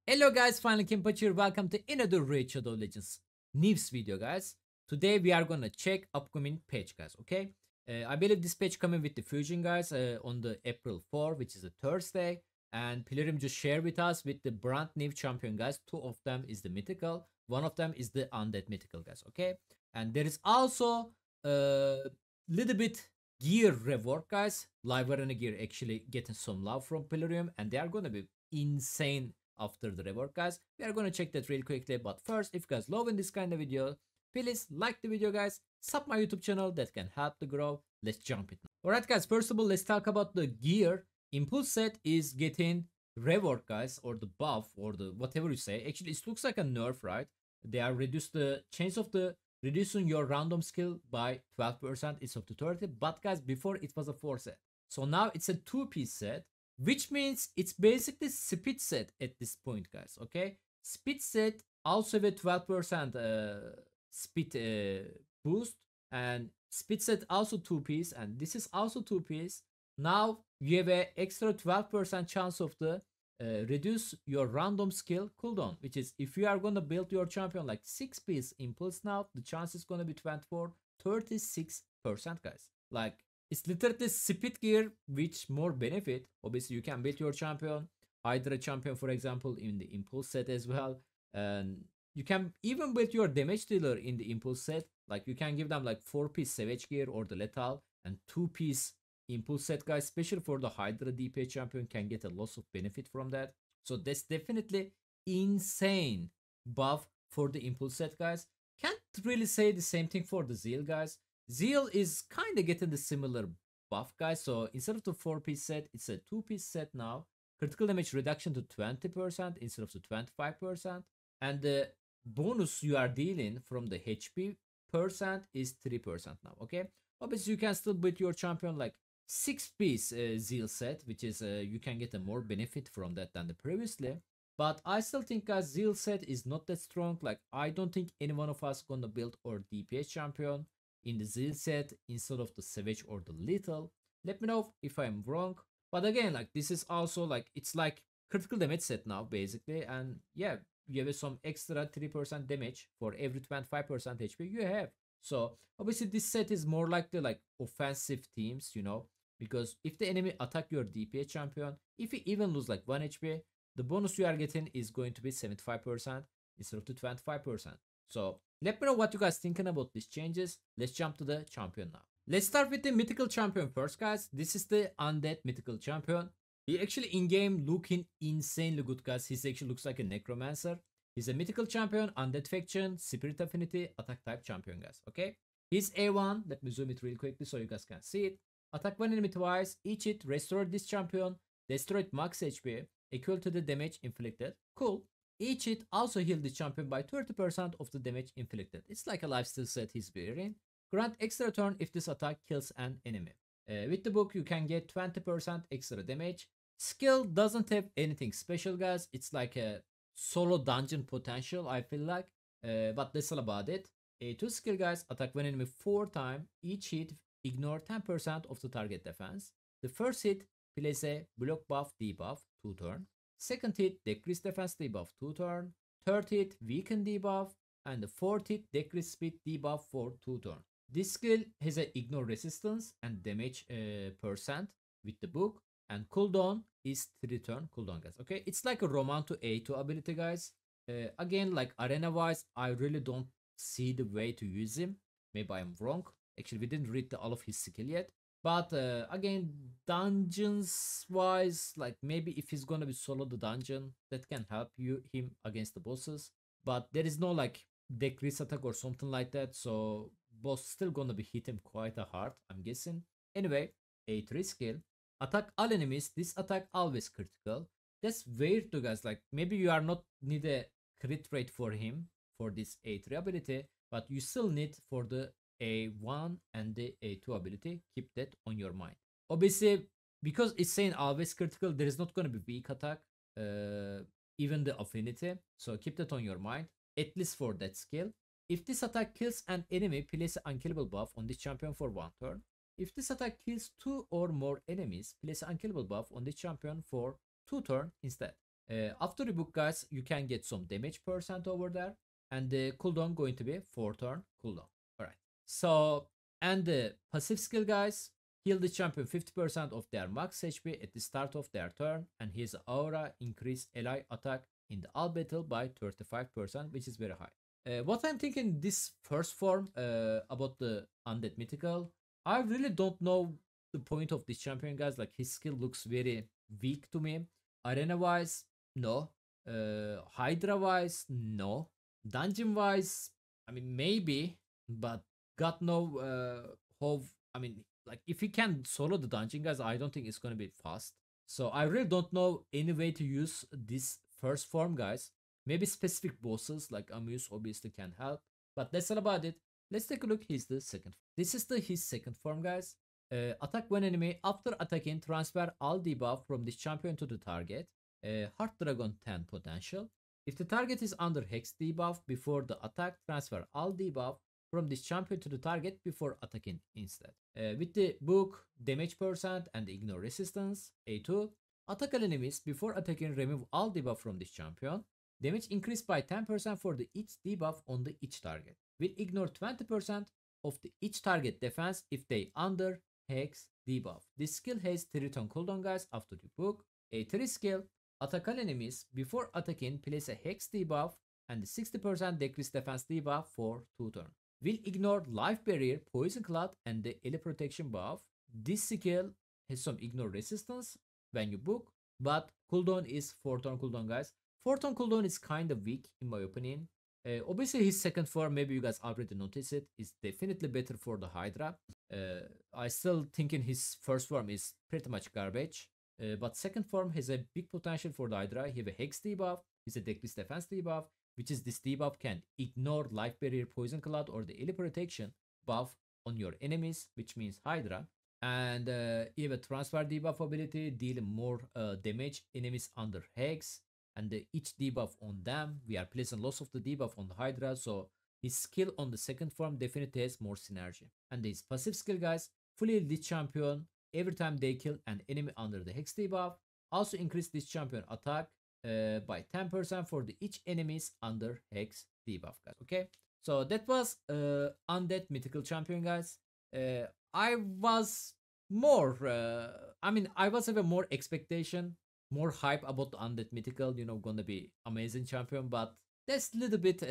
Hello guys, finalKenpachi here. Welcome to another Raid Shadow Legends news video guys. Today we are gonna check upcoming patch guys, okay? I believe this patch coming with the fusion guys on the April 4, which is a Thursday. And Pilgrim just shared with us with the brand new champion guys. Two of them is the Mythical, one of them is the Undead Mythical guys, okay? And there is also a little bit gear rework guys. Live Arena gear actually getting some love from Pilgrim and they are gonna be insane after the rework guys. We are gonna check that real quickly, but first, if you guys loving this kind of video, please like the video guys, sub my YouTube channel, that can help to grow. Let's jump it now. Alright guys, first of all, let's talk about the gear. Impulse set is getting rework guys, or the buff, or the whatever you say. Actually it looks like a nerf, right? They are reduced the chance of the reducing your random skill by 12% instead of 30, but guys, before it was a 4 set, so now it's a 2-piece set, which means it's basically speed set at this point guys, okay? Speed set also with 12% speed boost, and speed set also 2-piece, and this is also 2-piece. Now you have an extra 12% chance of the reduce your random skill cooldown, which is if you are gonna build your champion like 6-piece impulse, now the chance is gonna be 36% guys. Like, it's literally speed gear which more benefit. Obviously you can build your champion, Hydra champion for example, in the impulse set as well, and you can even build your damage dealer in the impulse set. Like you can give them like 4-piece savage gear or the lethal, and 2-piece impulse set guys, especially for the Hydra DPS champion, can get a lot of benefit from that. So that's definitely insane buff for the impulse set guys. Can't really say the same thing for the Zeal guys. Zeal is kind of getting the similar buff guys. So instead of the 4-piece set, it's a 2-piece set now. Critical damage reduction to 20% instead of the 25%, and the bonus you are dealing from the HP percent is 3% now, okay? Obviously you can still build your champion like 6-piece Zeal set, which is you can get a more benefit from that than the previously. But I still think a Zeal set is not that strong. Like I don't think any one of us gonna build our DPS champion in the Zeal set instead of the Savage or the Lethal. Let me know if I'm wrong. But again, like this is also like, it's like critical damage set now basically, and yeah, you have some extra 3% damage for every 25% HP you have. So obviously this set is more like the like offensive teams, you know, because if the enemy attack your DPS champion, if you even lose like 1 HP, the bonus you are getting is going to be 75% instead of the 25%. So let me know what you guys thinking about these changes. Let's jump to the champion now. Let's start with the mythical champion first guys. This is the Undead mythical champion. He actually in-game looking insanely good guys. He actually looks like a necromancer. He's a mythical champion, undead faction, spirit affinity, attack type champion guys, okay? He's A1. Let me zoom it real quickly so you guys can see it. Attack one enemy twice, each hit restore this champion, destroyed max HP, equal to the damage inflicted. Cool. Each hit also heal the champion by 30% of the damage inflicted. It's like a lifesteal set he's wearing. Grant extra turn if this attack kills an enemy. With the book you can get 20% extra damage. Skill doesn't have anything special guys. It's like a solo dungeon potential, I feel like, but that's all about it. A2 skill guys, attack one enemy 4 times, each hit ignore 10% of the target defense. The first hit place a block buff debuff 2 turn. Second hit decrease defense debuff 2 turn. Third hit weaken debuff, and the fourth hit decrease speed debuff for 2 turn. This skill has a ignore resistance and damage percent with the book, and cooldown is 3 turn cooldown guys, okay? It's like a Roman to A2 ability guys. Again, like arena wise, I really don't see the way to use him. Maybe I'm wrong. Actually we didn't read all of his skill yet, but again, dungeons wise, like maybe if he's gonna be solo the dungeon, that can help him against the bosses, but there is no like decrease attack or something like that, so boss still gonna be hit him quite hard, I'm guessing. Anyway, A3 skill, attack all enemies, this attack always critical. That's weird to guys, like maybe you are not need a crit rate for him for this A3 ability, but you still need for the A1 and the A2 ability. Keep that on your mind. Obviously because it's saying always critical, there is not going to be weak attack, even the affinity, so keep that on your mind, at least for that skill. If this attack kills an enemy, place an unkillable buff on this champion for 1 turn. If this attack kills 2 or more enemies, place an unkillable buff on this champion for 2 turns instead. After the book, guys, you can get some damage percent over there, and the cooldown going to be 4 turn cooldown. All right. So, and the passive skill, guys, heal the champion 50% of their max HP at the start of their turn, and his aura increase ally attack in the all battle by 35%, which is very high. What I'm thinking this first form about the Undead Mythical, I really don't know the point of this champion, guys. Like, his skill looks very weak to me. Arena wise, no. Hydra wise, no. Dungeon wise, I mean, maybe, but got no how. I mean, like, if he can solo the dungeon, guys, I don't think it's gonna be fast. So I really don't know any way to use this first form, guys. Maybe specific bosses like Amuse obviously can help, but that's all about it. Let's take a look. Here's the second. This is his second form, guys. Attack one enemy. After attacking, transfer all debuff from this champion to the target. Heart Dragon 10 potential. If the target is under Hex debuff before the attack, transfer all debuff from this champion to the target before attacking instead. With the book, damage percent and ignore resistance, A2. Attack all enemies before attacking, remove all debuff from this champion. Damage increased by 10% for the each debuff on the each target. Will ignore 20% of the each target defense if they under Hex debuff. This skill has 3 turn cooldown, guys, after the book. A3 skill, attack all enemies before attacking, place a Hex debuff and 60% decrease defense debuff for 2 turns. Will ignore life barrier, poison cloud, and the ele protection buff. This skill has some ignore resistance when you book, but cooldown is 4 turn cooldown, guys. 4 turn cooldown is kind of weak in my opinion. Obviously his second form, maybe you guys already noticed it, is definitely better for the Hydra. I still thinking his first form is pretty much garbage. But second form has a big potential for the Hydra. He have a Hex debuff, he's a decrease defense debuff, which is this debuff can ignore life barrier, poison cloud, or the ele protection buff on your enemies, which means Hydra. And you have a transfer debuff ability, deal more damage enemies under Hex, and each debuff on them. We are placing loss of the debuff on the Hydra, so his skill on the second form definitely has more synergy. And his passive skill, guys, fully elite champion. Every time they kill an enemy under the Hex debuff, also increase this champion attack by 10% for the each enemies under Hex debuff, guys. Okay, so that was Undead Mythical champion, guys. I was more, I was having more expectation, more hype about the Undead Mythical, gonna be amazing champion, but that's a little bit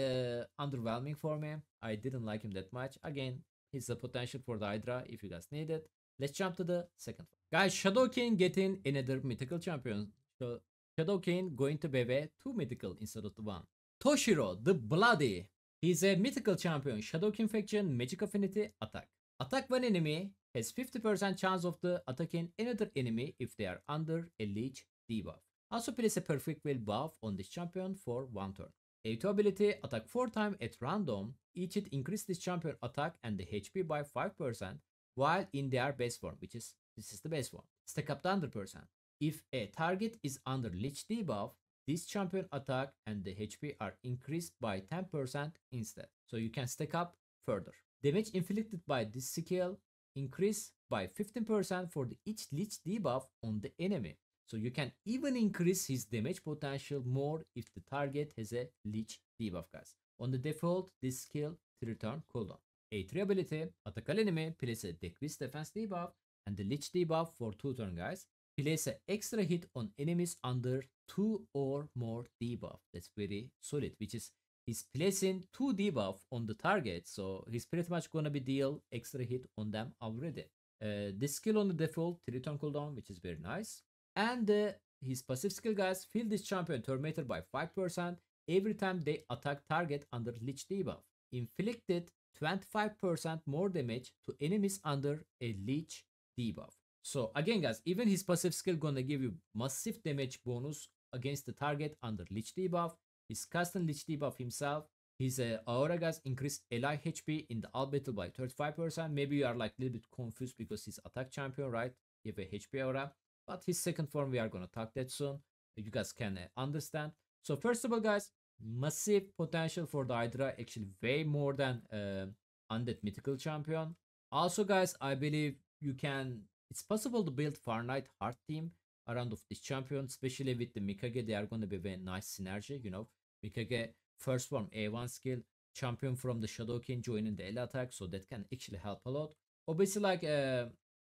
underwhelming for me. I didn't like him that much. Again, he's the potential for the Hydra if you guys need it. Let's jump to the second one. Guys, Shadowkin getting another mythical champion. So Shadowkin going to be 2 mythical instead of the 1. Toshiro, the Bloody. He's a mythical champion. Shadowkin faction, magic affinity, attack. Attack one enemy, has 50% chance of the attacking another enemy if they are under a leech debuff. Also place a perfect will buff on this champion for 1 turn. A2 ability, attack 4 times at random. Each hit increase this champion attack and the HP by 5%. While in their base form, this is the base form. Stack up to 100%. If a target is under Lich debuff, this champion attack and the HP are increased by 10% instead. So you can stack up further. Damage inflicted by this skill increase by 15% for the each Lich debuff on the enemy. So you can even increase his damage potential more if the target has a Lich debuff, guys. On the default, this skill 3 turn cooldown. A3 ability, attack all enemy, place a decrease defense debuff and the Lich debuff for 2 turn, guys. Place an extra hit on enemies under 2 or more debuff. That's very solid, which is he's placing 2 debuff on the target, so he's pretty much gonna be deal extra hit on them already. This skill on the default 3 turn cooldown, which is very nice. And his passive skill, guys, fill this champion tormentor by 5% every time they attack target under Lich debuff. Inflicted 25% more damage to enemies under a Lich debuff. So again, guys, even his passive skill gonna give you massive damage bonus against the target under Lich debuff. His custom Lich debuff himself, his aura, guys, increase ally HP in the all battle by 35%. Maybe you are like a little bit confused because he's attack champion, right? You have a HP aura, but his second form, we are gonna talk that soon. You guys can understand. So first of all, guys, massive potential for the Hydra, actually way more than Undead Mythical champion. Also, guys, I believe it's possible to build Far Knight Heart team around of this champion, especially with the Mikage. They are going to be very nice synergy, you know. Mikage first form A1 skill, champion from the Shadowkin joining the L attack, so that can actually help a lot. Obviously, like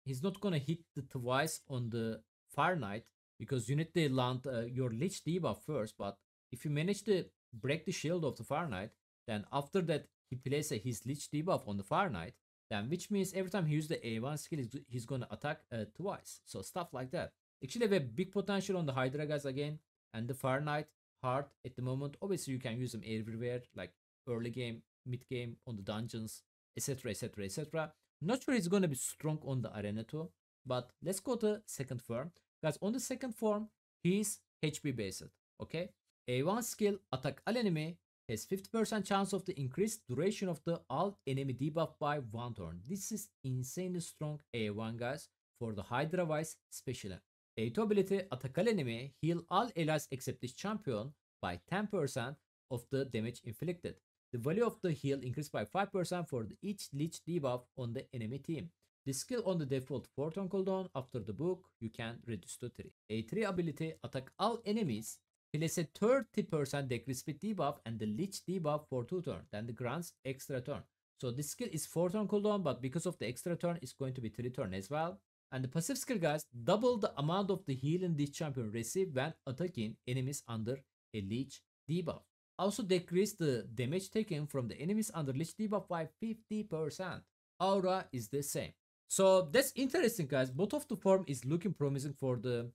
he's not gonna hit the twice on the Fire Knight because you need to land your Lich debuff first. But if you manage to break the shield of the Fire Knight, then after that he places his Lich debuff on the Fire Knight, then which means every time he uses the A1 skill, he's gonna attack twice. So stuff like that. Actually, have a big potential on the Hydra guys again, and the Fire Knight hard at the moment. Obviously, you can use them everywhere, like early game, mid game, on the dungeons, etc., etc., etc. Not sure it's gonna be strong on the arena too, but let's go to second form. Guys, on the second form, he's HP based. Okay, A1 skill attack all enemy has 50% chance of the increased duration of the all enemy debuff by 1 turn. This is insanely strong A1 guys for the Hydra wise special. A2 ability attack all enemy heal all allies except this champion by 10% of the damage inflicted. The value of the heal increased by 5% for each Lich debuff on the enemy team. The skill on the default 4 turn cooldown. After the book, you can reduce to 3. A3 ability attack all enemies. Place a 30% decrease with debuff and the Lich debuff for 2 turn. Then the grants extra turn. So this skill is 4 turn cooldown, but because of the extra turn, it's going to be 3 turn as well. And the passive skill guys, double the amount of the healing this champion receive when attacking enemies under a Lich debuff. Also decrease the damage taken from the enemies under Lich debuff by 50%. Aura is the same. So that's interesting guys. Both of the form is looking promising for the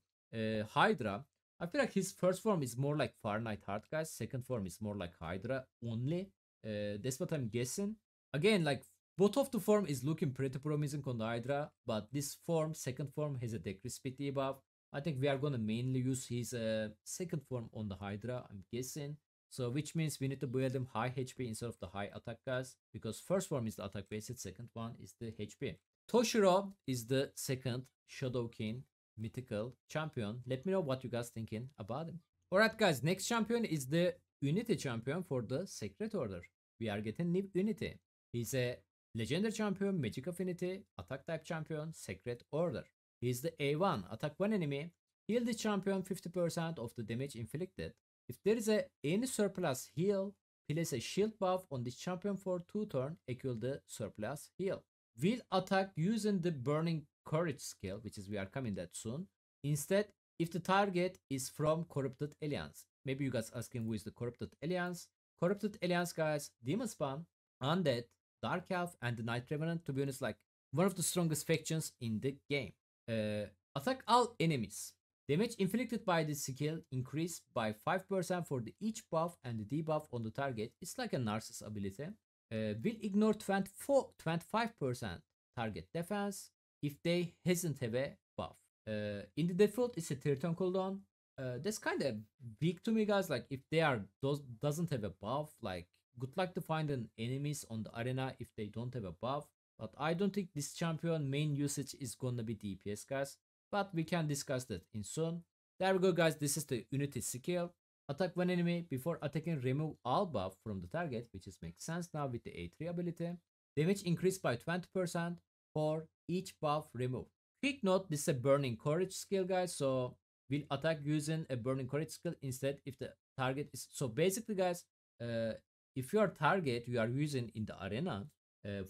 Hydra. I feel like his first form is more like Fire Knight Hard guys. Second form is more like Hydra only. That's what I'm guessing. Again, like both of the form is looking pretty promising on the Hydra, but this form, second form, has a decrease speed debuff. I think we are gonna mainly use his second form on the Hydra, I'm guessing. So which means we need to build him high HP instead of the high attack guys, because first form is the attack based, second one is the HP. Toshiro is the second Shadowkin Mythical champion. Let me know what you guys thinking about him. Alright guys, next champion is the Unity champion for the Secret Order. We are getting new Unity. He's a legendary champion, magic affinity, attack type champion, Secret Order. He's the A1, attack one enemy, heal the champion 50% of the damage inflicted. If there is any surplus heal, place a shield buff on this champion for 2 turns, equal the surplus heal. Will attack using the Burning Courage skill, which is we are coming that soon. Instead, if the target is from Corrupted Alliance. Maybe you guys asking who is the Corrupted Alliance. Corrupted Alliance guys, Demon Spawn, Undead, Dark Elf, and the Night Revenant, to be honest, like one of the strongest factions in the game. Attack all enemies. Damage inflicted by this skill increased by 5% for the each buff and the debuff on the target. It's like a Narcissus ability. Will ignore 25% target defense if they hasn't have a buff. In the default, it's a 3-turn cooldown. That's kind of weak to me, guys. Like if they are doesn't have a buff, like good luck to find an enemies on the arena if they don't have a buff. But I don't think this champion main usage is gonna be DPS, guys. But we can discuss that in soon. There we go, guys. This is the Unity skill. Attack one enemy before attacking, remove all buff from the target, which is makes sense now with the A3 ability. Damage increased by 20% for each buff removed. Quick note, this is a Burning Courage skill, guys. So we'll attack using a Burning Courage skill instead if the target is... So basically, guys, if your target you are using in the arena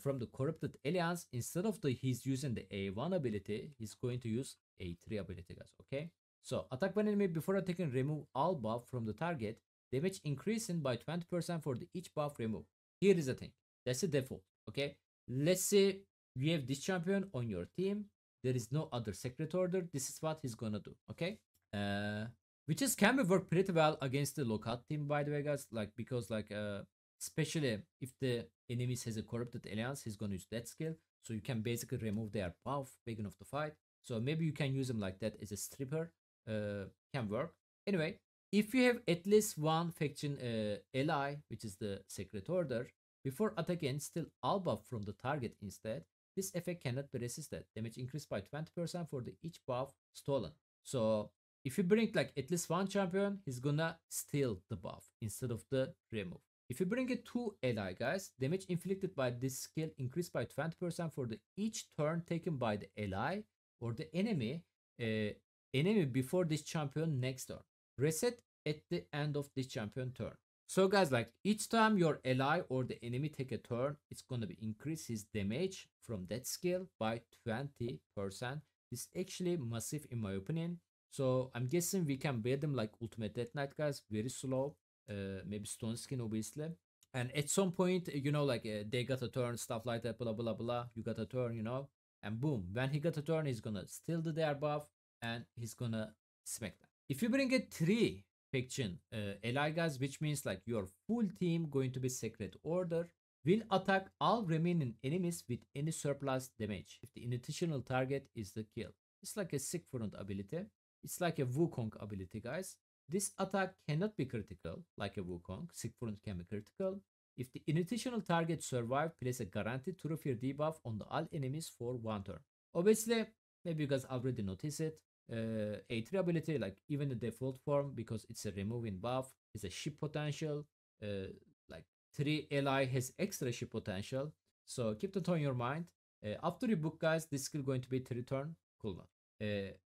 from the Corrupted Alliance, instead of he's using the A1 ability, he's going to use A3 ability, guys, okay? So attack one enemy before attacking, remove all buff from the target. Damage increasing by 20% for the each buff removed. Here is the thing. That's the default, okay? Let's say you have this champion on your team. There is no other Secret Order. This is what he's gonna do, okay? Which is can be work pretty well against the Lockout team, by the way, guys. Like because like especially if the enemies has a Corrupted Alliance, he's gonna use that skill. So you can basically remove their buff beginning of the fight. So maybe you can use him like that as a stripper. Can work. Anyway, if you have at least one faction ally, which is the Secret Order, before attacking, still all buff from the target instead, this effect cannot be resisted. Damage increased by 20% for the each buff stolen. So if you bring like at least one champion, he's gonna steal the buff instead of the remove. If you bring a 2 ally, guys, damage inflicted by this skill increased by 20% for the each turn taken by the ally or the enemy enemy before this champion next turn. Reset at the end of this champion turn. So guys, like each time your ally or the enemy take a turn, it's gonna be increase his damage from that skill by 20%. This actually massive in my opinion. So I'm guessing we can build them like Ultimate Death Knight guys, very slow. Maybe Stone Skin obviously. And at some point, you know, like they got a turn, stuff like that, blah blah blah. You got a turn, you know, and boom, when he got a turn, he's gonna steal the their buff and he's gonna smack them. If you bring a 3 faction ally guys, which means like your full team going to be secret order, will attack all remaining enemies with any surplus damage if the initial target is the kill. It's like a sick front ability. It's like a Wukong ability guys. This attack cannot be critical like a Wukong. Sick front can be critical. If the initial target survive, place a guaranteed true fear debuff on the all enemies for 1 turn. Obviously, maybe you guys already noticed it. A3 ability, like even the default form, because it's a removing buff, is a ship potential. Like 3 ally has extra ship potential. So keep that on your mind. After you book guys, this skill going to be 3 turn cooldown.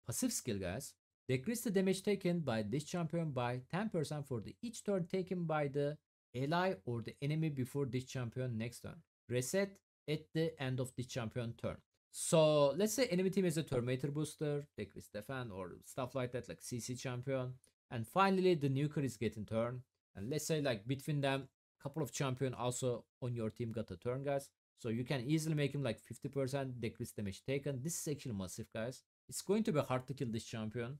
Passive skill guys, decrease the damage taken by this champion by 10% for the each turn taken by the ally or the enemy before this champion next turn. Reset at the end of this champion turn. So let's say enemy team is a Terminator booster, decrease defend or stuff like that, like CC champion. And finally the Nuker is getting turn. And let's say like between them, couple of champion also on your team got a turn guys. So you can easily make him like 50% decrease damage taken. This is actually massive guys. It's going to be hard to kill this champion.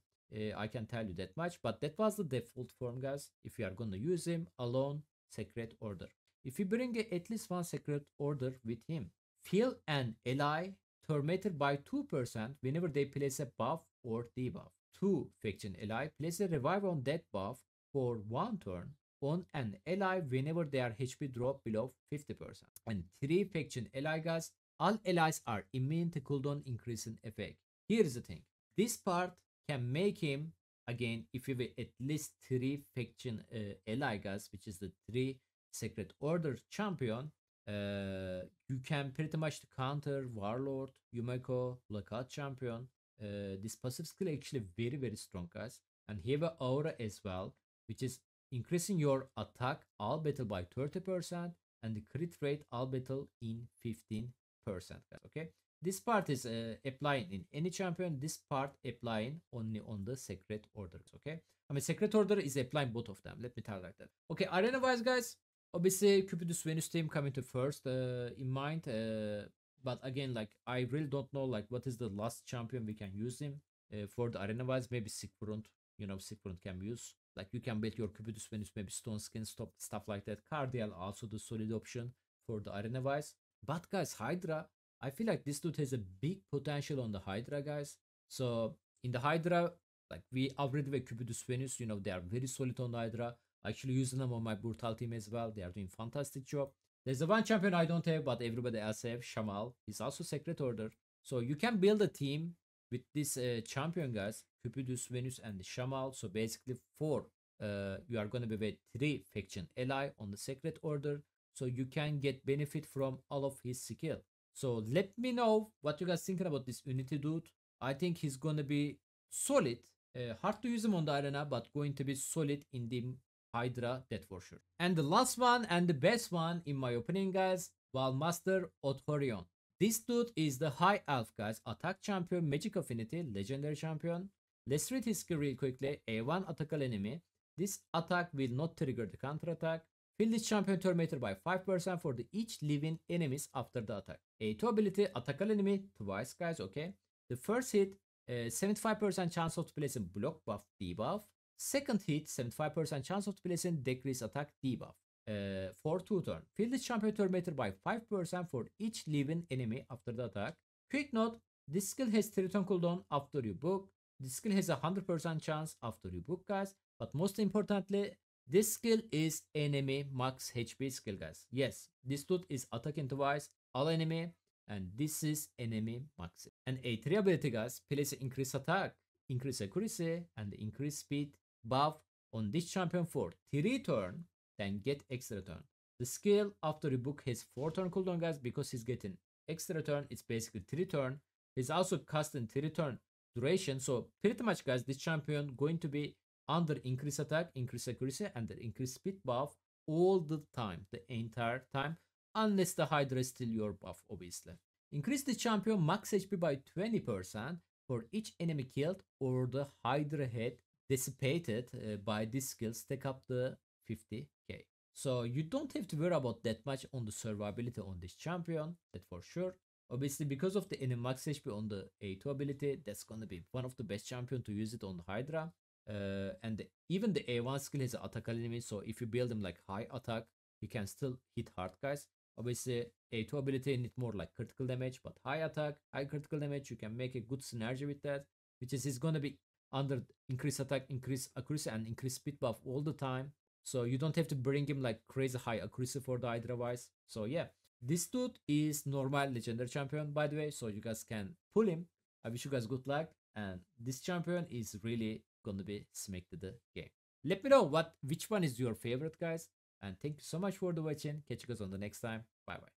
I can tell you that much, but that was the default form guys. If you are gonna use him alone, secret order. If you bring at least 1 secret order with him, feel an ally tormented by 2% whenever they place a buff or debuff. 2 faction ally place a revive on that buff for 1 turn on an ally whenever their HP drop below 50%. And 3 faction ally guys, all allies are immune to cooldown increasing effect. Here's the thing, this part can make him, again, if you have at least 3 faction ally guys, which is the 3 secret order champion, you can pretty much counter Warlord, Yumeko, Blackout champion. This passive skill actually very strong guys, and he have an aura as well, which is increasing your attack all battle by 30% and the crit rate all battle in 15% guys. Okay, this part is applying in any champion, this part applying only on the secret orders. Okay, I mean secret order is applying both of them, let me tell like that. Okay, arena wise guys, obviously Cupidus Venus team coming to first in mind, but again, like I really don't know like what is the last champion we can use him for the arena wise. Maybe Sigfront, you know, Sigfront can be used. Like you can build your Cupidus Venus, maybe Stone Skin, stuff like that. Cardial also the solid option for the arena wise. But guys, Hydra, I feel like this dude has a big potential on the Hydra guys. So in the Hydra, like we already have Cupidus Venus, you know, they are very solid on the Hydra. Actually using them on my Brutal team as well. They are doing fantastic job. There's the one champion I don't have, but everybody else have, Shamal. He's also secret order. So you can build a team with this champion guys, Cupidus, Venus, and Shamal. So basically 4, you are gonna be with 3 faction ally on the secret order. So you can get benefit from all of his skill. So let me know what you guys thinking about this Unity dude. I think he's gonna be solid. Hard to use him on the arena, but going to be solid in the Hydra, that for sure. And the last one and the best one in my opinion guys, Wallmaster Othorion. This dude is the high elf guys, attack champion, magic affinity, legendary champion. Let's read his skill real quickly. A1 attack enemy. This attack will not trigger the counter attack. Fill this champion tormentor by 5% for the each living enemies after the attack. A2 ability, attack enemy twice guys, okay. The first hit, 75% chance of placing block buff debuff. Second hit, 75% chance of placing decrease attack debuff. For 2 turn. Fill this champion tormentor by 5% for each living enemy after the attack. Quick note, this skill has 3 turn cooldown after you book. This skill has a 100% chance after you book guys. But most importantly, this skill is enemy max HP skill guys. Yes, this dude is attacking twice all enemy, and this is enemy max. And A3 ability guys, place increase attack, increase accuracy, and increase speed buff on this champion for 3 turn, then get extra turn. The skill after you book has 4 turn cooldown guys, because he's getting extra turn. It's basically 3 turn. He's also casting 3 turn duration. So pretty much, guys, this champion going to be under increase attack, increase accuracy, and the increase speed buff all the time, the entire time, unless the Hydra is still your buff, obviously. Increase the champion max HP by 20% for each enemy killed or the Hydra head dissipated by this skill. Stack up the 50k. So you don't have to worry about that much on the survivability on this champion, that for sure. Obviously, because of the enemy max HP on the A2 ability, that's gonna be one of the best champion to use it on the Hydra. Even the A1 skill has attack limit, so if you build him like high attack, he can still hit hard, guys. Obviously, A2 ability need more like critical damage, but high attack, high critical damage, you can make a good synergy with that, which is he's gonna be under increase attack, increase accuracy, and increase speed buff all the time. So you don't have to bring him like crazy high accuracy for the Hydra wise. So yeah, this dude is normal legendary champion, by the way, so you guys can pull him. I wish you guys good luck, and this champion is really gonna be smacked to the game. Let me know which one is your favorite, guys, and thank you so much for the watching. Catch you guys on the next time. Bye bye.